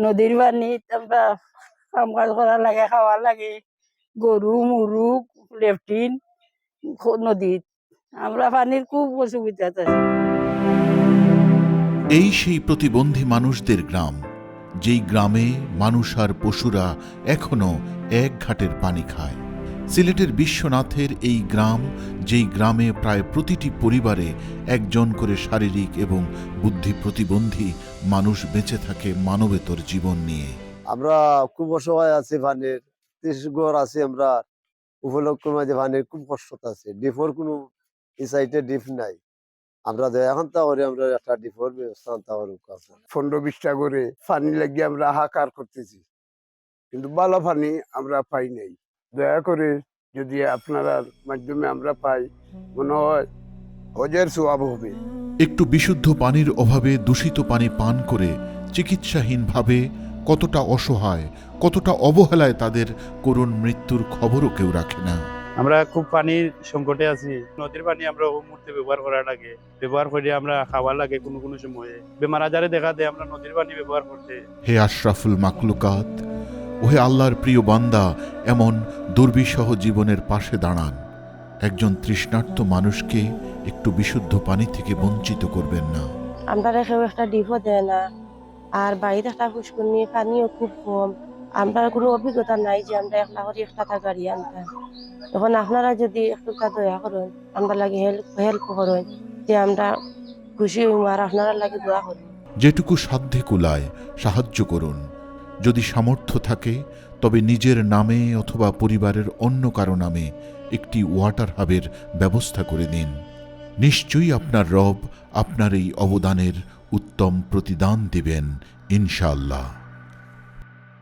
নদীর পানি আমরা কাম কাজ করা লাগে, খাওয়া লাগে, গরু মুরু লেফটিন নদীত আমরা পানির খুব অসুবিধা আছে। এই সেই প্রতিবন্ধী মানুষদের গ্রাম, যেই গ্রামে মানুষ আর পশুরা এখনো এক ঘাটের পানি খায়। সিলেটের বিশ্বনাথের এই গ্রাম, যেই গ্রামে প্রায় প্রতিটি পরিবারে একজন করে শারীরিক এবং বুদ্ধি প্রতিবন্ধী মানুষ বেঁচে থাকে মানবেতর জীবন নিয়ে। আমরা খুব অসহায় আছি, পানির 30 ঘর আছে, আমরা উপলক্ষ মাঝে পানির খুব কষ্ট আছে। ডিপোর কোনো এই সাইডে ডিপ নাই, আমরা এখন তা করে আমরা একটা ডিপোর ব্যবস্থা আনতে পারবো। 15-20টা করে পানি লাগিয়ে আমরা হাহাকার করতেছি, কিন্তু ভালো পানি আমরা পাই নাই। দয়া করে যদি আপনারা মাধ্যমে আমরা পাই, মনে হয় হজের সওয়াব হবে। একটু বিশুদ্ধ পানির অভাবে দূষিত পানি পান করে চিকিৎসাহীনভাবে কতটা অসহায়, কতটা অবহেলায় তাদের করুণ মৃত্যুর খবরও কেউ রাখে না। আমরা খুব পানির সংকটে আছি। নদীর পানি আমরা ও মুহূর্তে ব্যবহার করা লাগে, ব্যবহার করে আমরা খাওয়ার লাগে, কোনো কোনো সময়ে বেমার আজারে দেখা দেয় আমরা নদীর পানি ব্যবহার করতে। হে আশরাফুল মাকলুকাত, ওহে আল্লাহর প্রিয় বান্দা, এমন দুর্বিষহ জীবনের পাশে দাঁড়ান। একজন তৃষ্ণার্ত মানুষকে একটু বিশুদ্ধ পানি থেকে বঞ্চিত করবেন না। আমরা কেউ একটা ডিপো দেয় না, আর বাড়িতে একটা পুষ্করণী পানিও খুব কম। আমরা কোনো অভিজ্ঞতা নাই যে আমরা একটা করে একটা গাড়ি আনতাম। তখন আপনারা যদি একটু দয়া করেন, আমরা লাগে হেল্প করেন, যে আমরা খুশি হইম আর আপনারা লাগে দোয়া করেন। যেটুকু সাধ্যে কুলায় সাহায্য করুন। যদি সামর্থ্য থাকে তবে নিজের নামে অথবা পরিবারের অন্য কারো নামে একটি ওয়াটার হাবের ব্যবস্থা করে দিন। নিশ্চয়ই আপনার রব আপনার এই অবদানের উত্তম প্রতিদান দিবেন ইনশাআল্লাহ।